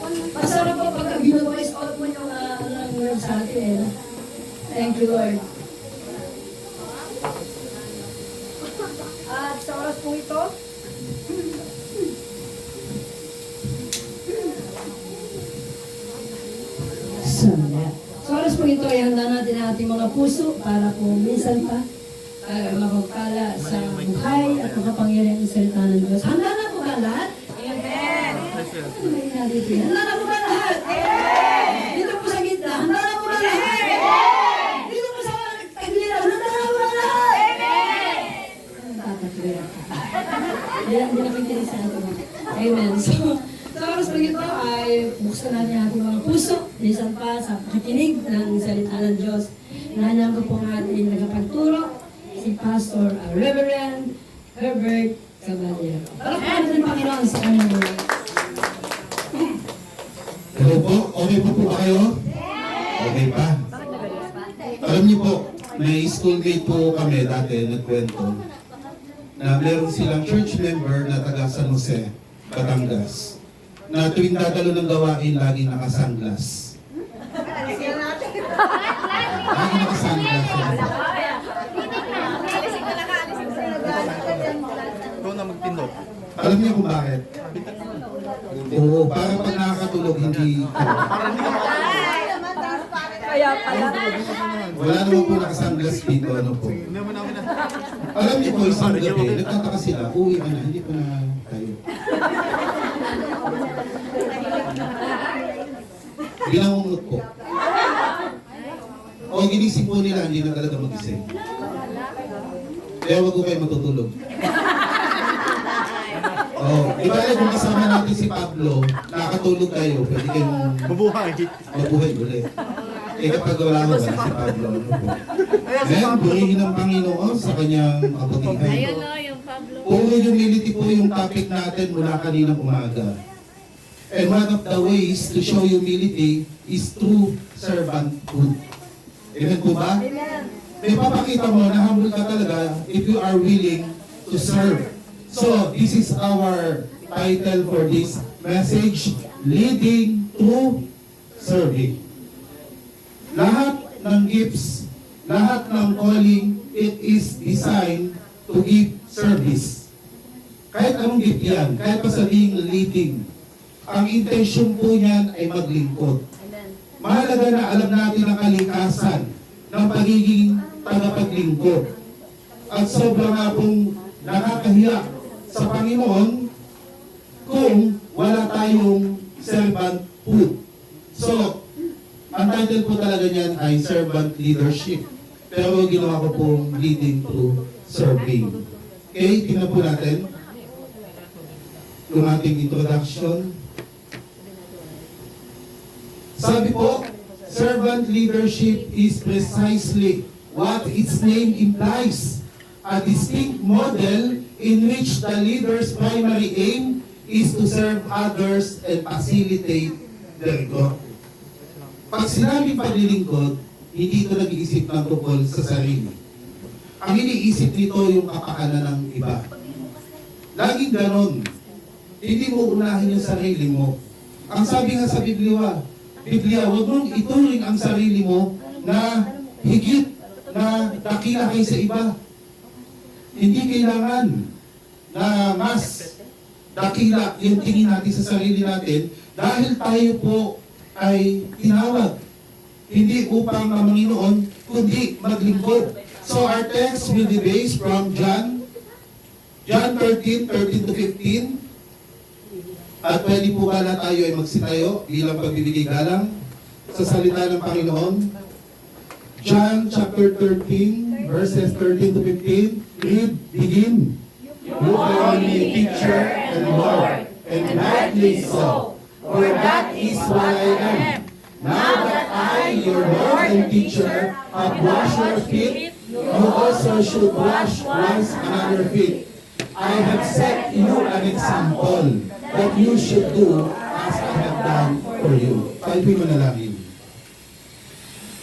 Masarap po pagka binuwais out mo yung word sa atin. Thank you, Lord. At sa oras po ito, sa oras po ito ay handa natin ang ating mga puso para po minsan pa mapagpala sa buhay at makapangyarihan ng salita ng Diyos. Handa na po ba lahat? Amen! Handa na po ba lahat? Amen! Dito po sa gitna, handa na po ba lahat? Amen! Dito po sa tagiliran, handa na po ba lahat? Amen! Tatatliran ka. Hindi nakikinig sa atin. Amen. So, sa oras po ito ay buksan natin ang ating mga puso. Minsan pa sa pakikinig ng salita ng Diyos. Nanang ko po ang ating nagapagturo, si Pastor Reverend Herbert Caballero. Palakpakan natin Panginoon sa kanyang buhay. Hello po, okay po ba kayo? Okay pa? Alam niyo po, may schoolmate po kami dati nagkwento na meron silang church member na taga San Jose, Batangas, na tuwing dadalo ng gawain, laging nakasanglas. Laging nakasanglas. Ikaw na magpindot. Alam niyo kung bakit? Oo, para pag nakakatulog, hindi... Kaya pala. Wala naman po nakasanglas dito, ano po. Hindi mo namin na. Alam niyo po, isang gabi, nagtataka sila, uwi ka na, hindi pa na tayo. Binangungot po. O ginising po nila, hindi na talaga magising. Kaya wag ko kayo matutulog. Ibalik kung kasama natin si Pablo, nakakatulog kayo, pwede kayong Mabuhay. mabuhay ulit. Kapag wala ko si Pablo, ano po. Ngayon, burihin ng Panginoon sa kanyang kabutihan. Ayun o, yung Pablo. Puro humility po yung topic natin mula kaninang umaga. And one of the ways to show humility is through servanthood. Amen po ba? May papakita mo na humble ka talaga if you are willing to serve. So, this is our title for this message, Leading Through Serving. Lahat ng gifts, lahat ng calling, it is designed to give service. Kahit anong gift yan, kahit pa sabihing leading, ang intention po niyan ay maglingkod. Mahalaga na alam natin ang kalikasan ng pagiging tagapaglingkod. At sobrang nga pong nakakahiya sa Panginoon kung wala tayong servanthood. So, ang title po talaga niyan ay servant leadership. Pero ginawa ko pong leading through serving. Okay, tingnan po natin yung ating introduction. Sabi po, servant leadership is precisely what its name implies. A distinct model in which the leader's primary aim is to serve others and facilitate their growth. Pag sinabing paglilingkod, hindi ito nag-iisip ng tungkol sa sarili. Ang iniisip nito yung kapakanan ng iba. Laging ganon. Hindi mo unahin yung sarili mo. Ang sabi nga sa Biblia, huwag mong ituring ang sarili mo na higit na dakila kaysa iba. Hindi kailangan na mas dakila yung tingin natin sa sarili natin dahil tayo po ay tinawag. Hindi upang Panginoon, kundi maglingkod. So our text will be based from John 13 to 15. At pwede po ba na tayo ay magsitayo bilang pagbibigay galang sa salita ng Panginoon? John chapter 13, verses 13 to 15. Read, begin. You call me teacher and Lord, and rightly so, for that is what I am. Now that I, your Lord and teacher, have washed your feet, you also should wash one's another feet. I have set you an example that you should do as I have done for you. Kalpin mo na lang yun.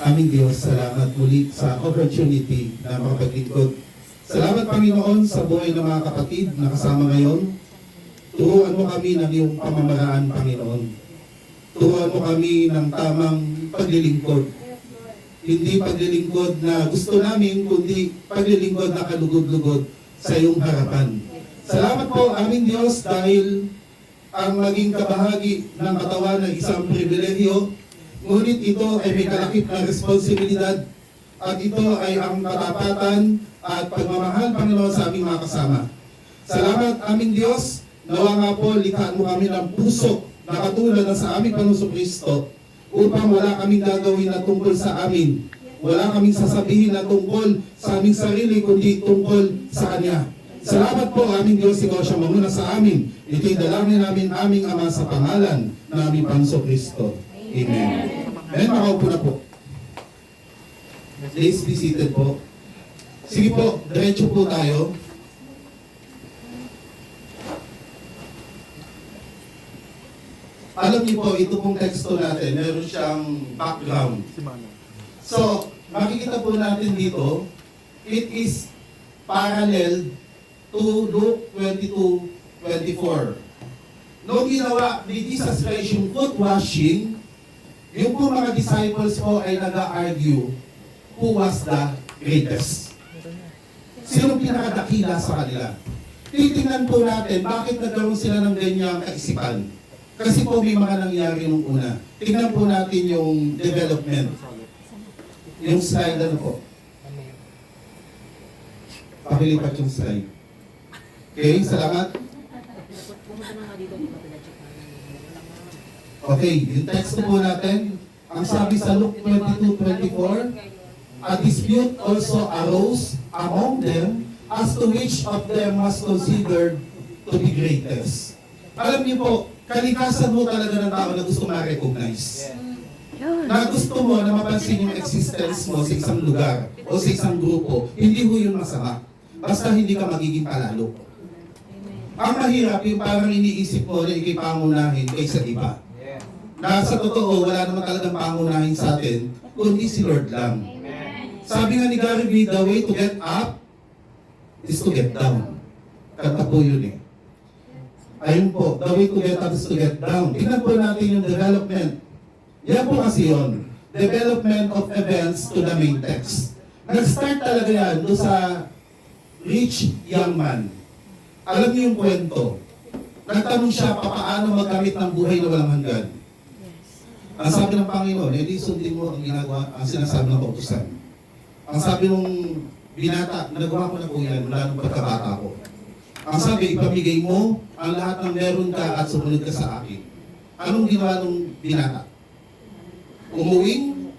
Aming Diyos, salamat muli sa opportunity na makapaglingkod. Salamat Panginoon sa buhay ng mga kapatid na kasama ngayon. Turuan mo kami ng iyong pamamaraan, Panginoon. turuan mo kami ng tamang paglilingkod. Hindi paglilingkod na gusto namin, kundi paglilingkod na kalugod-lugod sa iyong harapan. Salamat po aming Diyos dahil ang maging kabahagi ng katawan ng isang pribilehiyo, ngunit ito ay may kalakip na responsibilidad at ito ay ang katapatan at pagmamahal, Panginoon, sa aming mga kasama. Salamat aming Diyos, nawa nga po likhaan mo kami ng puso na katulad na sa aming Panginoon Kristo upang wala kaming gagawin na tungkol sa amin. Wala kaming sasabihin na tungkol sa aming sarili, kundi tungkol sa Kanya. Salamat po aming Diyos, ikaw siya mamuna sa amin. Ito'y dalangin namin aming Ama sa pangalan ng aming Panginoon Kristo. Amen. Amen, makaupo na po. Please be seated po. Sige po, diretso po tayo. Alam niyo po, ito pong teksto natin, meron siyang background. Si Mano. So, makikita po natin dito, it is parallel to Luke 22:24. Noong ginawa ni Jesus Christ yung foot washing, yung po mga disciples po ay nag-argue who was the greatest. Sino pinakadakila sa kanila? Titingnan po natin bakit nagkaroon sila ng ganyang kaisipan. Kasi po may mga nangyari nung una. Tingnan po natin yung development. Yung slide ano po. Pakilipat yung slide. Okay, salamat. Okay, yung text po natin. Ang sabi sa Luke 22:24, a dispute also arose among them as to which of them was considered to be greatest. Alam niyo po, kalikasan mo talaga ng tao na gusto ma-recognize. Na gusto mo na mapansin yung existence mo sa isang lugar o sa isang grupo, hindi ho yun masama. Basta hindi ka magiging palalo. Ang mahirap yung parang iniisip mo na ikay pangunahin kaysa iba. Na sa totoo, wala naman talagang pangunahin sa atin, kundi si Lord lang. Sabi nga ni Gary V, the way to get up is to get down. Kanta po yun eh. Ayun po, the way to get up is to get down. Tingnan po natin yung development. Yan po kasi yun. Development of events to the main text. Nag-start talaga yan doon sa rich young man. Alam niyo yung kwento. Nagtanong siya paano magkamit ng buhay na walang hanggan. Ang sabi ng Panginoon, hindi sundin mo ang ginagawa, ang sinasabi ng kautusan. Ang sabi nung binata, nagawa ko na po yan mula nung pagkabata ko. Ang sabi, ipamigay mo ang lahat ng meron ka at sumunod ka sa akin. Anong ginawa nung binata? Umuwing?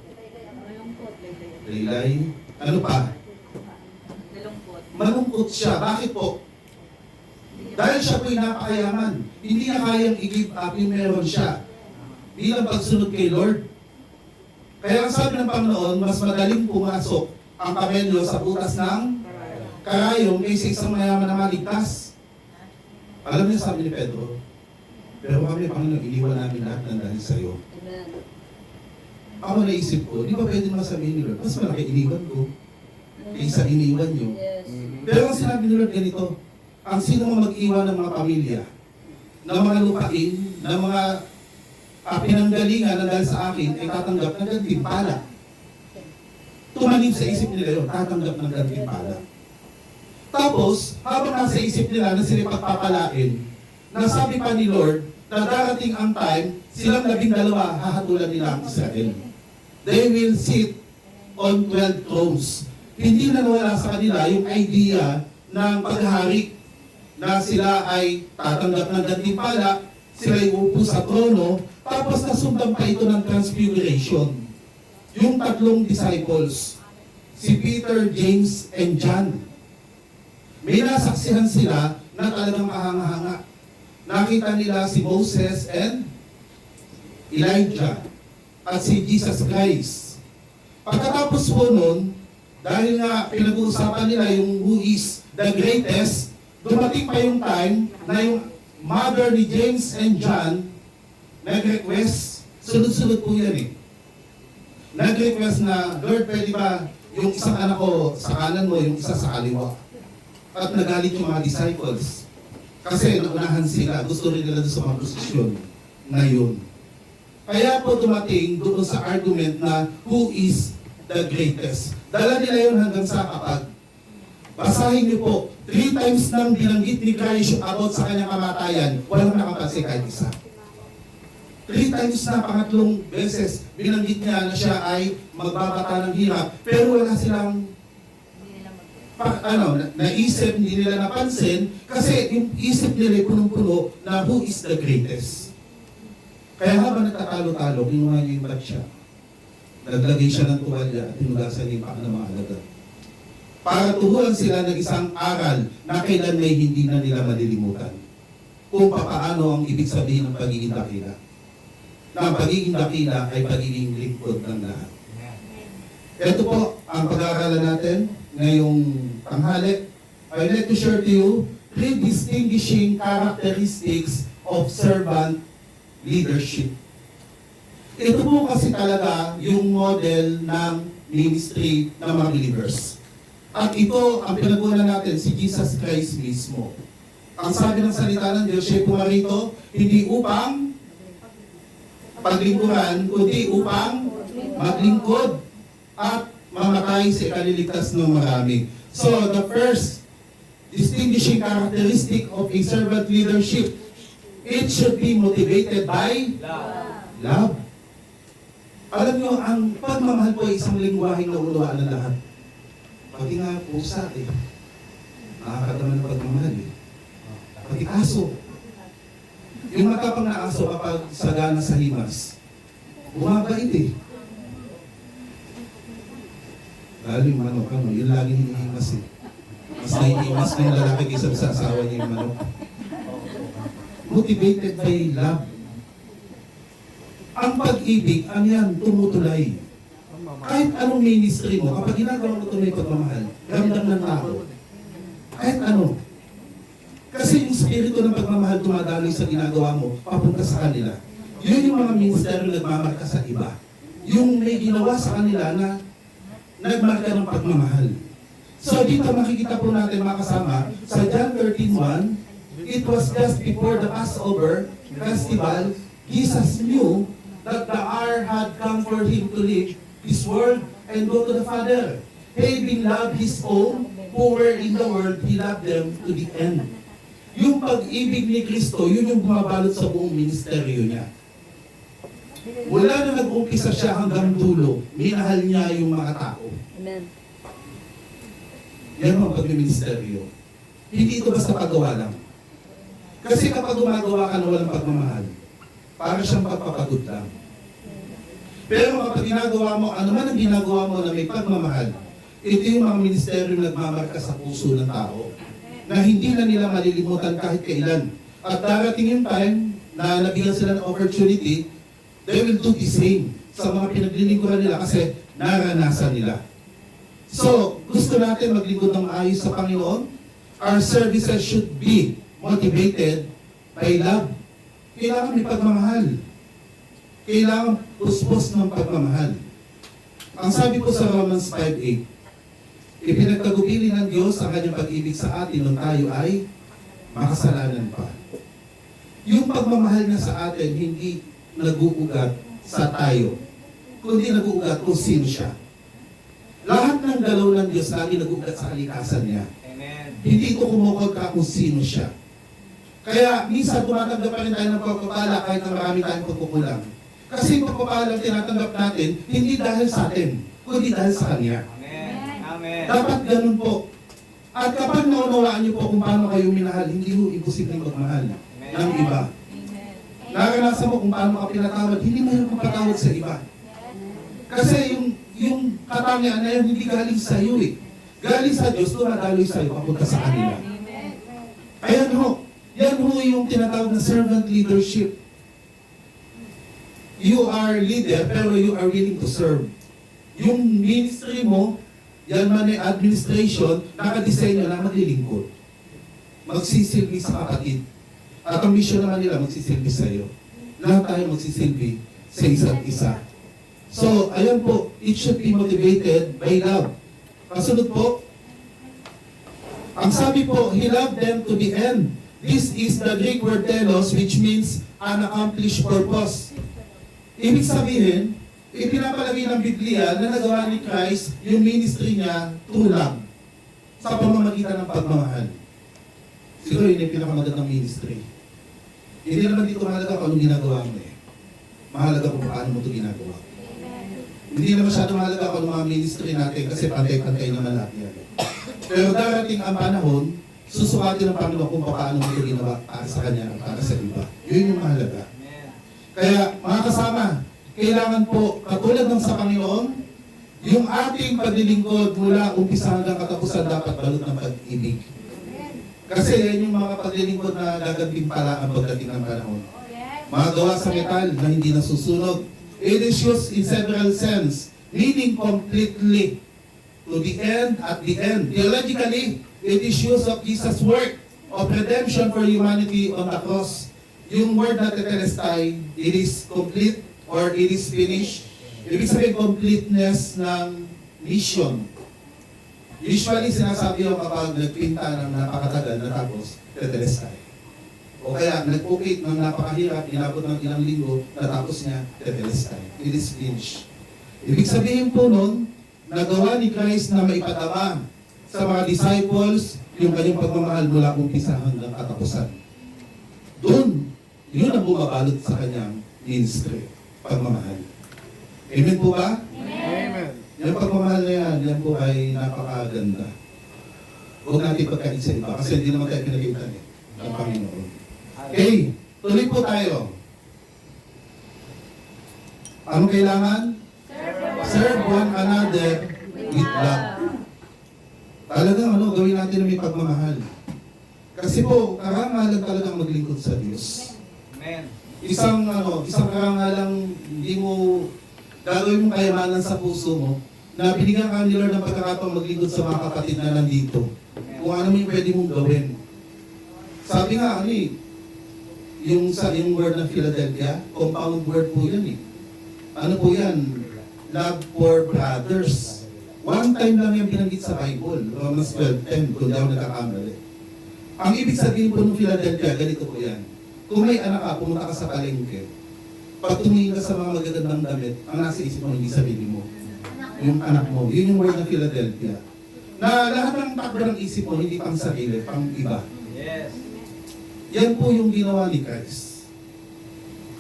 Laylay? Ano pa? Malungkot siya. Bakit po? Dahil siya po'y napakayaman. Hindi niya kayang i-give up yung meron siya. Bilang pagsunod kay Lord. Kaya ang sabi ng Panginoon, mas madaling pumasok ang kamelyo sa butas ng karayom kaysa isang mayaman na maligtas. Alam niyo sabi ni Pedro, pero kami, Panginoon, iniwan namin lahat ng dahil sa iyo. Ako naisip ko, di ba pwede naman sabihin ni Lord, mas malaki iniwan ko kaysa iniwan niyo. Pero ang sinabi ni Lord ganito, ang sino mang mag-iwan ng mga pamilya, ng mga lupain, ng mga pinanggalingan na dahil sa akin ay tatanggap ng gantimpala. Tumanim sa isip nila yun, tatanggap ng gantimpala. Tapos, habang nasa isip nila na sila pagpapalain, nasabi pa ni Lord na darating ang time, silang 12 hahatulan nila ang Israel. They will sit on 12 thrones. Hindi na nawala sa kanila yung idea ng paghari na sila ay tatanggap ng gantimpala, sila ay upo sa trono, tapos nasundan pa ito ng transfiguration. Yung tatlong disciples, si Peter, James, and John. May nasaksihan sila na talagang kahanga-hanga. Nakita nila si Moses and Elijah at si Jesus Christ. Pagkatapos po nun, dahil nga pinag-uusapan nila yung who is the greatest, dumating pa yung time na yung mother ni James and John nag-request, sunod-sunod po yan eh. Nag-request na, Lord, pwede ba yung isang anak ko sa kanan mo, yung isa sa kaliwa? At nagalit yung mga disciples. Kasi naunahan sila, gusto rin nila doon sa mga posisyon na yun. Kaya po dumating doon sa argument na who is the greatest. Dala nila yun hanggang sa kapag basahin niyo po, 3 times nang binanggit ni Christ about sa kanyang kamatayan, walang nakapansin kahit isa. 3 times na, pangatlong beses, binanggit niya na siya ay magbabata ng hirap, pero wala silang naisip, hindi nila napansin, kasi yung isip nila ay punong-puno na who is the greatest. Kaya habang nagtatalo-talo, kinuha niya yung bag siya. Naglagay siya ng tuwalya at hinugasan niya yung paa ng mga alagad. Para turuan sila ng isang aral na kailan may hindi na nila malilimutan. Kung paano ang ibig sabihin ng pagiging dakila. Na ang pagiging dakila ay pagiging lingkod ng lahat. Ito po ang pag-aaralan natin ngayong tanghali. I'd like to share to you 3 distinguishing characteristics of servant leadership. Ito po kasi talaga yung model ng ministry ng mga believers. At ito ang pinag-uulan natin, si Jesus Christ mismo. Ang sabi ng salita ng Diyos, siya pumarito, hindi upang paglingkuran, kundi upang maglingkod at mamatay sa ikaliligtas ng marami. So, the first distinguishing characteristic of a servant leadership, it should be motivated by love. Alam nyo, ang pagmamahal po ay isang lingwaheng nauunawaan ng lahat. Pati nga pusa nakakadama ng pagmamahal Pati aso. Yung matapang na aso kapag sagana sa himas, bumabait Galing manok, yun lagi hinihimas Mas nahihimas na yung lalaki kaysa sa asawa niya yung manok. Motivated by love. Ang pag-ibig, yan, tumutulay. Kahit anong ministry mo, kapag ginagawa mo ito may pagmamahal, ramdam ng tao. Kahit ano. Kasi yung spirito ng pagmamahal tumadaloy sa ginagawa mo, papunta sa kanila. Yun yung mga ministeryo nagmamarka sa iba. Yung may ginawa sa kanila na nagmarka ng pagmamahal. So dito makikita po natin mga kasama, sa John 13:1, it was just before the Passover festival, Jesus knew that the hour had come for him to leave this world and go to the Father. Having loved his own who were in the world, he loved them to the end. Yung pag-ibig ni Kristo, yun yung bumabalot sa buong ministeryo niya. Mula na nag-umpisa siya hanggang dulo, minahal niya yung mga tao. Amen. Yan ang pag-ministeryo. Hindi ito basta paggawa lang. Kasi kapag gumagawa ka na walang pagmamahal, para siyang pagpapagod lang. Pero kapag ginagawa mo, ano man ang ginagawa mo na may pagmamahal, ito yung mga ministeryo nagmamarka sa puso ng tao na hindi na nila malilimutan kahit kailan. At darating yung time na nabigyan sila ng opportunity, they will do the same sa mga pinaglilingkuran nila kasi naranasan nila. So, gusto natin maglingkod ng maayos sa Panginoon. Our services should be motivated by love. Kailangan may pagmamahal. Kailangan puspos ng pagmamahal. Ang sabi po sa Romans 5:8, ipinagtagubili ng Diyos ang kanyang pag-ibig sa atin nung tayo ay makasalanan pa. Yung pagmamahal niya sa atin, hindi nag-uugat sa tayo, kundi nag-uugat kung sino siya. Lahat ng galaw ng Diyos lagi nag-uugat sa kalikasan niya. Amen. Hindi ito kumukot ka kung sino siya. Kaya minsan tumatanggap pa rin tayo ng pagpapala kahit na marami tayong pagkukulang. Kasi yung pagpapala tinatanggap natin, hindi dahil sa atin, kundi dahil sa Kanya. Amen. Amen. Dapat ganun po. At kapag naunawaan niyo po kung paano kayo minahal, hindi mo imposibleng magmahal ng iba. Naranasan mo kung paano ka pinatawad, hindi mo yung patawad sa iba. Kasi yung katangian na yun, hindi galing sa iyo Galing sa Diyos, dumadaloy sa iyo, papunta sa kanila. Ayan ho, yan ho yung tinatawag na servant leadership. You are leader, pero you are willing to serve. Yung ministry mo, yan man ay administration, nakadesenyo na maglilingkod. Magsisilbi sa kapatid. At ang mission naman nila, magsisilbi sa iyo. Lahat tayo magsisilbi sa isa't isa. So, ayan po, it should be motivated by love. Kasunod po, ang sabi po, he loved them to the end. This is the Greek word telos, which means an accomplished purpose. Ibig sabihin, ipinapalagay ng Biblia na nagawa ni Christ yung ministry niya true love sa pamamagitan ng pagmamahal. Siguro yun yung pinakamagandang ministry. Hindi naman dito mahalaga kung anong ginagawa mo eh. Mahalaga kung paano mo ito ginagawa. Hindi na masyado mahalaga kung anong mga ministry natin kasi pantay-pantay naman lahat yan. Pero darating ang panahon, susukatin ng Panginoon kung paano mo ito ginawa para sa Kanya at para sa iba. Yun yung mahalaga. Kaya mga kasama, kailangan po, katulad ng sa Panginoon, yung ating paglilingkod mula umpisa hanggang katapusan dapat balot ng pag-ibig. Kasi yan yung mga paglilingkod na gagamping-pala ang pagdating ng panahon. Mga gawa sa metal na hindi nasusunog. It is used in several sense, meaning completely to the end at the end. Theologically, it is used of Jesus' work of redemption for humanity on the cross. Yung word na tetelestai, it is complete or it is finished. Ibig sabihin completeness ng mission. Usually sinasabi yung kapag nagpinta ng napakatagal natapos, tetelestai. O kaya nag-okay ng napakahirap, inabot ng ilang linggo, natapos niya, tetelestai. It is finished. Ibig sabihin po nun, nagawa ni Christ na maipadama sa mga disciples yung kanyang pagmamahal mula umpisa hanggang katapusan. Doon, yun ang bumabalot sa kanyang ministry, pagmamahal. Amen po ba? Amen. Yung pagmamahal na yan po ay napakaganda. Huwag natin pagkain sa iba kasi hindi naman tayo pinagalitan ng Panginoon. Okay, tuloy po tayo. Ano kailangan? Serve one another with love. Talagang gawin natin na may pagmamahal. Kasi po, karangalan talagang maglingkod sa Diyos. Amen. Isang karangalang hindi mo gagawin mong kayamanan sa puso mo na binigyan ka ni Lord ng pagkakataong maglingkod sa mga kapatid na nandito. Kung ano mo yung pwede mong gawin. Sabi nga, yung word ng Philadelphia, compound word po yan eh. Ano po yan? Love for brothers. One time lang yung binanggit sa Bible, Romans 12:10, kung di ako nagkakamali. Ang ibig sabihin po ng Philadelphia, ganito po yan. Kung may anak ka, pumunta ka sa palengke, pag tumingin ka sa mga magagandang damit, ang nasa isip mo, hindi sarili mo. Yung anak mo. Yun yung word ng Philadelphia. Na lahat ng takbo ng isip mo, hindi pang sarili, pang iba. Yes. Yan po yung ginawa ni Christ.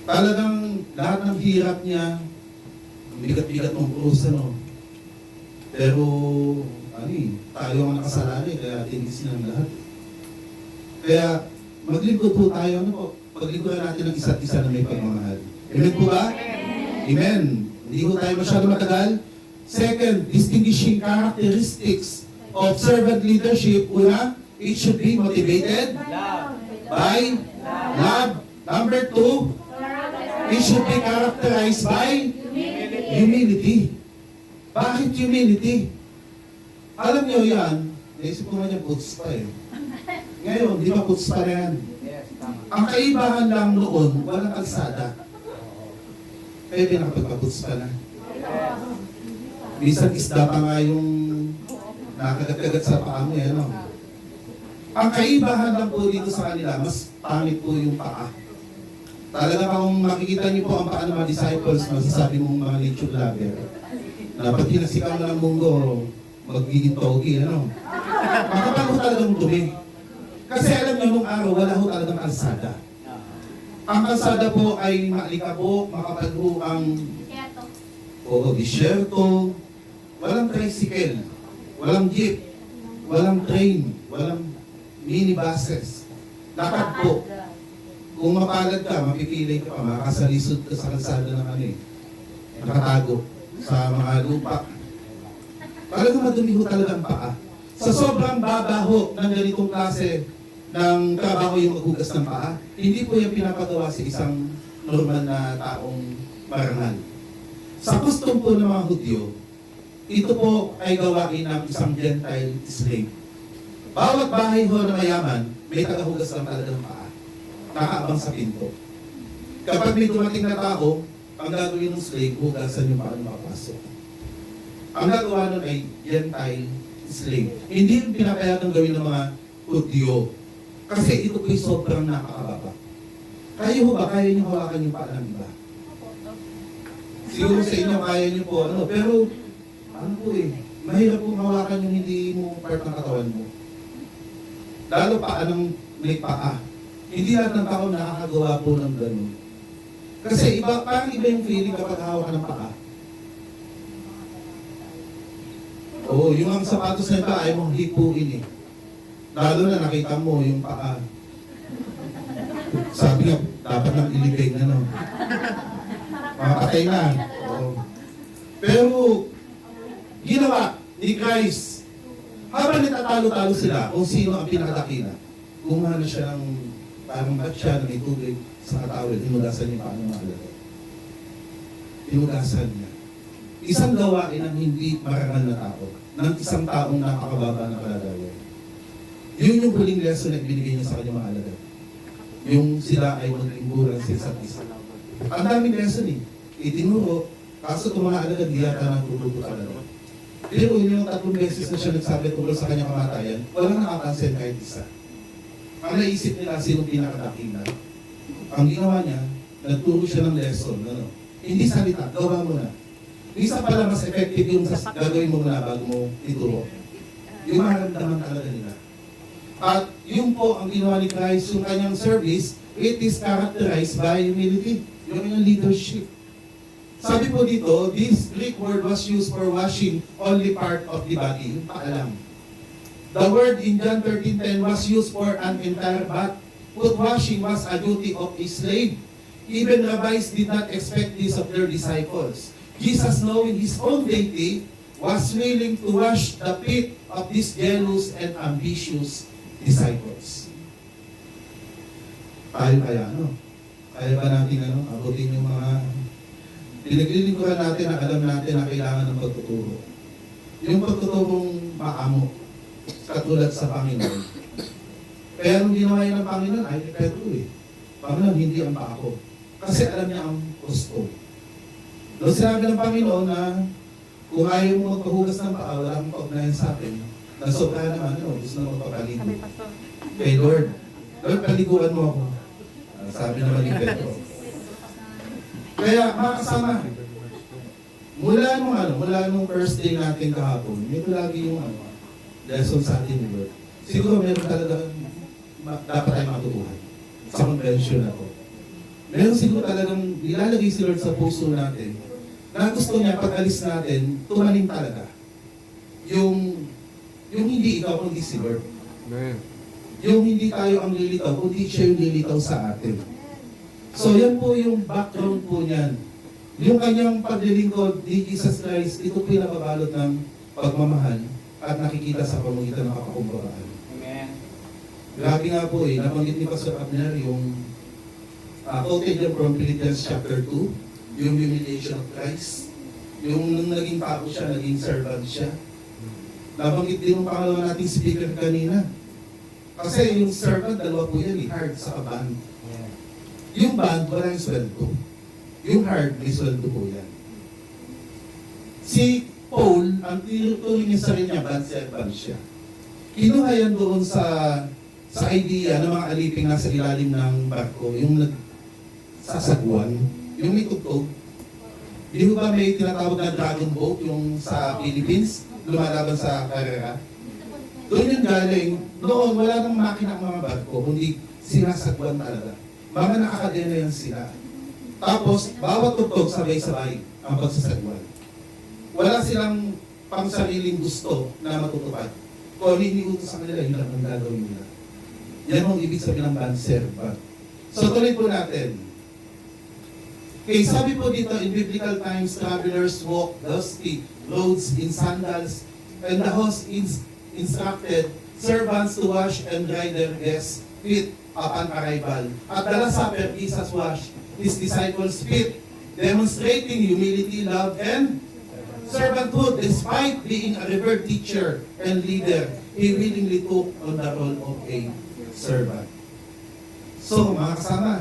Talagang lahat ng hirap niya, bigat-bigat ng krus, Pero, tayo ang nakasalanan kaya tinis ng lahat. Kaya, maglingkod po tayo, paglingkodan natin ang isa't isa na may pagmamahal. Amen po ba? Amen. Hindi po tayo masyado matagal. Second, distinguishing characteristics of servant leadership. Una, it should be motivated by love. Number two, it should be characterized by humility. Bakit humility? Alam niyo yan, naisip ko nga niya puts pa eh. Ngayon, di ba puts pa na yan? Ang kaibahan lang noon, walang kalsada. Kaya pinakapagpaputs pa na. Minsan isda pa nga yung nakagat-kagat sa paa mo eh, Ang kaibahan lang po dito sa kanila, mas pangit po yung paa. Talaga kung makikita niyo po ang paa ng mga disciples, masasabi mong mga nature lover, na pag hinasigaw na ng munggo, magiging togi, Makapal ho talagang dumi. Kasi alam niyo, nung araw, wala ho talagang kalsada. Ang kalsada po ay maalikabok, makapal ho ang disyerto, walang tricycle, walang jeep, walang train, walang minibuses. Lakad po. Kung mapalad ka, mapipilay ka pa, makakasalisod ka sa kalsada ng nakatago sa mga lupa. Talagang madumi ho talagang paa. Sa sobrang babaho ng ganitong klase ng trabaho yung maghugas ng paa, hindi po yung pinapagawa sa isang normal na taong marangal. Sa custom po ng mga Hudyo, ito po ay gawain ng isang Gentile slave. Bawat bahay ho na mayaman, may tagahugas lang talaga ng paa. Nakaabang sa pinto. Kapag may dumating na tao, ang gagawin ng slave, hugasan yung paano makapasok. Ang gagawa nun ay Gentile slave. Hindi yung pinapayagang gawin ng mga Hudyo. Kasi ito po'y sobrang nakakababa. Kaya ho ba, kaya niyo hawakan yung paa ng iba? Siguro sa inyo, kaya nyo po, pero, po mahirap pong hawakan yung hindi mo part ng katawan mo. Lalo pa anong may paa. Hindi lahat ng tao nakakagawa po ng ganun. Kasi parang iba yung feeling kapag hawak ng paa. Oo, yung ang sapatos na iba ay mong hipuin eh. Lalo na nakita mo yung paa. Sabi nga, dapat nang ilibing, makapatay na. Oo. Pero, ginawa ni Christ, habang natatalo-talo sila kung sino ang pinakadakila, kumuha na siya ng parang batya ng itubig sa katawid, tinugasan niya paano makalala. Tinugasan niya. Isang gawain ng hindi marangal na tao, ng isang taong napakababa na kalagayan. Yun yung huling lesson na ibinigay niya sa kanyang mga alagad. Yung sila ay mag-imburan sa isa't isa. Ang daming lesson eh. Itinuro, kaso itong mga alagad, di yata natututo talaga. Pero yun yung 3 beses na siya nagsabi tungkol sa kanyang kamatayan, walang nakapansin kahit isa. Ang naisip nila sino pinakadakila. Ang ginawa niya, nagturo siya ng lesson. Hindi salita, gawa mo na. Isa pala mas effective yung gagawin mo muna bago mo ituro. Yung maramdaman talaga nila. At yun po ang ginawa ni Christ, yung kanyang service, it is characterized by humility. Yung kanyang leadership. Sabi po dito, this Greek word was used for washing only part of the body, yung paalam. The word in John 13:10 was used for an entire bath. Foot washing was a duty of a slave. Even rabbis did not expect this of their disciples. Jesus, knowing his own deity, was willing to wash the feet of these jealous and ambitious disciples. Tayo kaya, Kaya ba natin, abutin yung mga pinaglilingkuran natin na alam natin na kailangan ng pagtuturo. Yung pagtuturong maamo, katulad sa Panginoon. Kaya nung ginawa niya ng Panginoon, ay Pedro Panginoon, hindi ang pako. Kasi alam niya ang gusto. Doon sinabi ng Panginoon na kung ayaw mo magpahugas ng paa, wala kang kaugnayan sa akin. Nasobra naman, gusto na magpapaligo. Kay Lord, paliguan mo ako. Sabi naman ni Pedro. Kaya mga kasama, mula nung first day natin kahapon, may lagi yung lesson sa atin ni Lord. Siguro meron talaga dapat tayong matutuhan sa convention na to. Meron siguro talagang ilalagay si Lord sa puso natin na gusto niya pag alis natin, tumanim talaga. Yung hindi ikaw kundi si Lord. Yung hindi tayo ang lilitaw, kundi siya yung lilitaw sa atin. So yan po yung background po niyan. Yung kanyang paglilingkod ni Jesus Christ, ito po yung nababalot ng pagmamahal at nakikita sa pamagitan ng kapakumbabaan. Amen. Grabe nga po nabanggit ni Pastor Abner yung quoted yan from Philippians chapter 2, yung humiliation of Christ. Yung nung naging tao siya, naging servant siya. Nabanggit din yung pangalawa nating speaker kanina. Kasi yung servant, dalawa po yan hard sa band. Yung band, wala yung sweldo. Yung hard, may sweldo po yan. Si Paul, ang tinutuloy niya sa rin niya, band servant siya. Kinuha yan doon sa idea ng mga aliping nasa ilalim ng barko, yung nagsasagwan, yung may tugtog. Di ba may tinatawag na dragon boat, yung sa Philippines, lumalaban sa karera? Doon yung galing, noon wala nang makina ang mga barko, kundi sinasagwan talaga. Mga nakakadena yan sila. Tapos, bawat tugtog sabay-sabay ang pagsasagwan. Wala silang pang-sariling gusto na matutupad. Kung ano iniutos sa kanila, yun lang ang gagawin nila. Yan ang ibig sabihin ng band servant. So tuloy po natin. Okay, sabi po dito, in biblical times, travelers walk dusty roads in sandals, and the host instructed servants to wash and dry their guests' feet upon arrival. At the Last Supper, Jesus washed his disciples' feet, demonstrating humility, love, and servanthood. Despite being a revered teacher and leader, he willingly took on the role of a servant. So, mga kasama,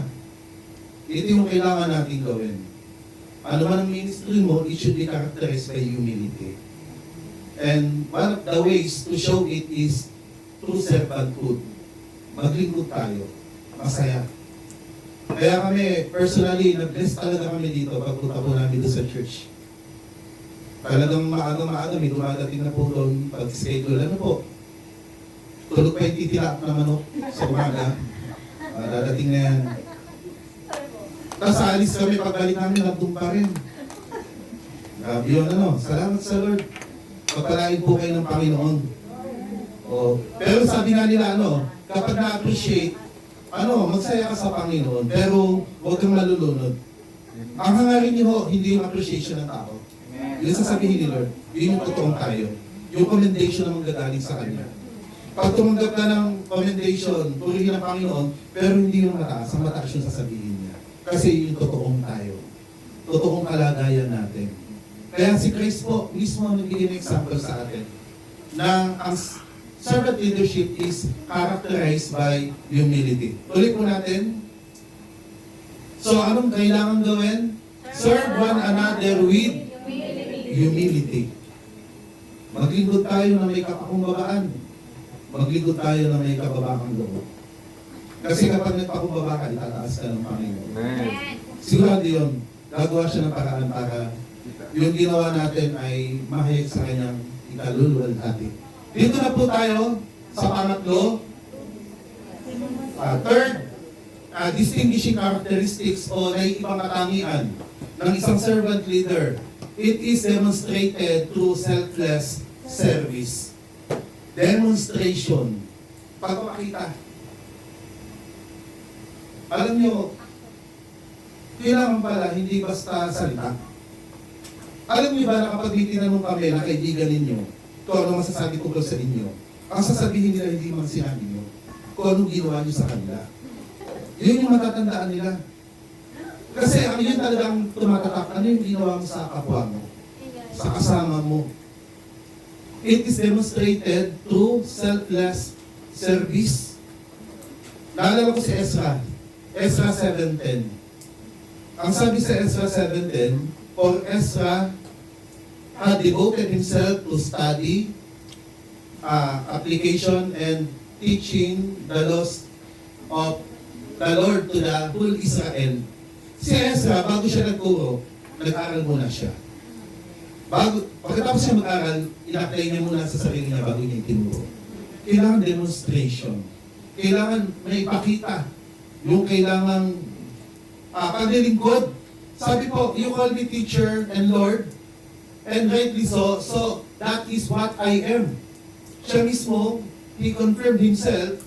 ito yung kailangan natin gawin. Ano man ang ministry mo, it should be characterized by humility. And one of the ways to show it is through servanthood. Maglingkod tayo. Masaya. Kaya kami, personally, nag-bless talaga kami dito pagpunta po namin doon sa church. Talagang maaga-maaga, may dumadating na po doon pag-schedule. Ano po? Tulog pa yung titila na manok sa umaga. Dadating na yan. Tapos alis kami, pagbalik namin, nandun pa rin. Grabe yun, ano. Salamat sa Lord. Pagpalain po kayo ng Panginoon. Oh. Pero sabi nga nila, ano, kapag na-appreciate, ano, magsaya ka sa Panginoon, pero huwag kang malulunod. Ang hangarin niyo, hindi yung appreciation ng tao. Yung sasabihin ni Lord, yun yung totoong tayo. Yung commendation na manggagaling sa Kanya. Pag tumanggap ka ng commendation, purihin ng Panginoon, pero hindi yung mataas, ang mataas yung sasabihin niya. Kasi yung totoong tayo. Totoong kalagayan natin. Kaya si Christ po, mismo nagbigay ng example sa atin, na ang servant leadership is characterized by humility. Tuloy po natin. So, anong kailangan gawin? Serve one another with humility. Maglingkod tayo na may kapakumbabaan. Maglingkod tayo na may kababakang loob. Kasi kapag nagpakumbaba ka, itataas ka ng Panginoon. Sigurado yun, gagawa siya ng paraan para yung ginawa natin ay mahayag sa kanyang ikaluluwalhati. Dito na po tayo sa pangatlo. Third, distinguishing characteristics o naiibang katangian ng isang servant leader. It is demonstrated through selfless service. Demonstration. Pagpapakita. Alam nyo, kailangan pala hindi basta salita. Alam niyo ba na kapag may tinanong kami na kaibigan ninyo, kung ano masasabi ko sa inyo, ang sasabihin nila hindi man sinabi nyo, kung anong ginawa nyo sa kanila. Yun yung matatandaan nila. Kasi ang yun talagang tumatatak, ano yung ginawa mo sa kapwa mo, sa kasama mo. It is demonstrated through selfless service. Naalala ko si Ezra, Ezra 7:10. Ang sabi sa Ezra 7:10, for Ezra had devoted himself to study, application, and teaching the laws of the Lord to the whole Israel. Si Ezra, bago siya nagturo, nag-aral muna siya. Pagkatapos siya mag-aral, in-apply niya muna sa sarili niya bago niya itinuro. Kailangan demonstration. Kailangan may ipakita. Yung kailangan paglilingkod. Sabi po, you call me teacher and Lord, and rightly so, so that is what I am. Siya mismo, he confirmed himself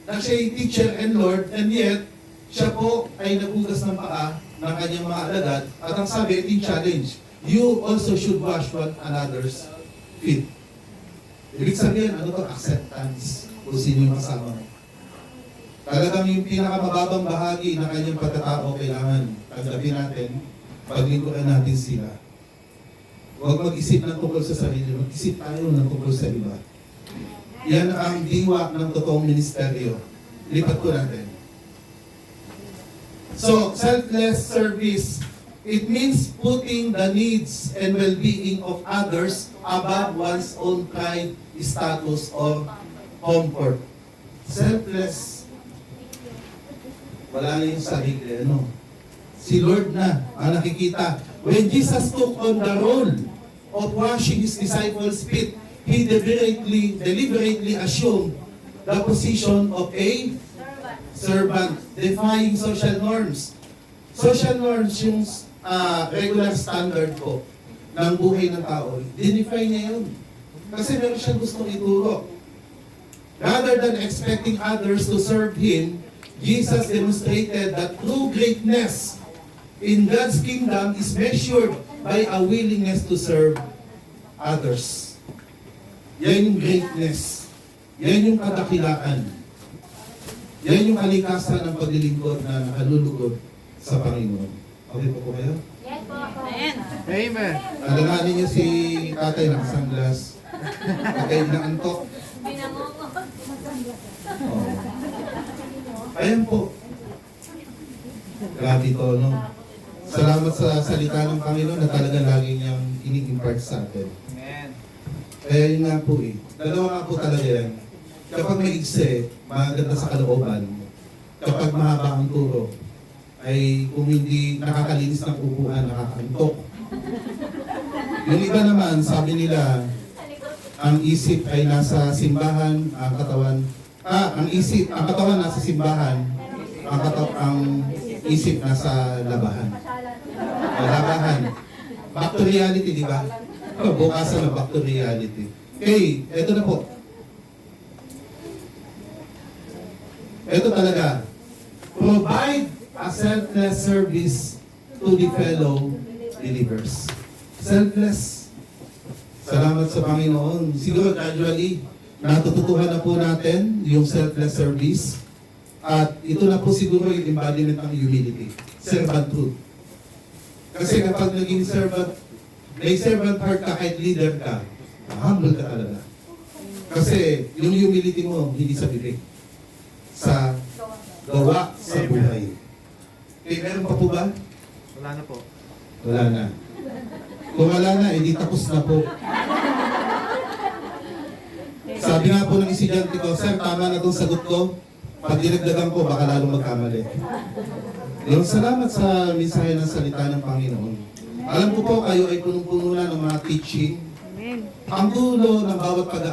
na siya ay teacher and Lord, and yet, siya po ay nagugas ng paa ng kanyang mga alagad, at ang sabi, ito yung challenge, you also should wash one another's feet. Ibig sabihin, ano to? Acceptance. Kung sino yung kasama mo. Talagang yung pinakamababang bahagi ng kanyang pagkatao kailangan tanggapin natin, paglingkuran natin sila. Huwag mag-isip ng tungkol sa sarili, mag-isip tayo ng tungkol sa iba. Yan ang diwa ng totoong ministeryo. Lipat ko natin. So, selfless service, it means putting the needs and well-being of others above one's own pride, status, or comfort. Selfless. Wala na yung sarili, ano? Si Lord na ang nakikita. When Jesus took on the role of washing His disciples' feet, He deliberately assumed the position of a servant, defying social norms. Social norms yung regular standard po ng buhay ng tao. Dinify niya yun. Kasi meron siyang gustong ituro. Rather than expecting others to serve Him, Jesus demonstrated that true greatness in God's kingdom is measured by a willingness to serve others. Yan yung greatness. Yan yung kadakilaan. Yan yung kalikasan ng paglilingkod na nakalulugod sa Panginoon. Okay po kayo? Yes po. Amen. Alalahanin niyo si tatay ng sunglass. Pagkain na antok. Oh. Ayan po. Grabe to, no? Salamat sa salita ng Panginoon na talaga lagi niyang ini-impart sa atin. Amen. Kaya yun nga po eh. Dalawa nga po talaga yan. Kapag may igse, maganda sa kalooban. Kapag mahaba ang turo, ay kung hindi nakakalinis ng upuan, nakakantok. Yung iba naman, sabi nila, ang isip ay nasa simbahan, ang katawan, ang katawan nasa simbahan, ang isip nasa labahan. Labahan. Back to reality, di ba? Bukasan na back to reality. Okay, eto na po. Ito talaga. Provide a selfless service to the fellow believers. Selfless. Salamat sa Panginoon. Siguro gradually, natututuhan na po natin yung selfless service. At ito na po siguro yung embodiment ng humility. Servanthood. Kasi kapag naging servant, may servant heart ka kahit leader ka, humble ka talaga. Kasi yung humility mo, hindi sa bibig. Sa gawa, sa buhay. Okay, meron pa po ba? Wala na po. Wala na. Kung wala na, edi tapos na po. Sabi nga po ng estudyante ko, Sir, tama na itong sagot ko. Pag dinagdagan ko, baka lalong magkamali. Yung salamat sa mensahe ng salita ng Panginoon. Alam ko po, kayo ay punong-puno na ng mga teaching. Ang dulo ng bawat pag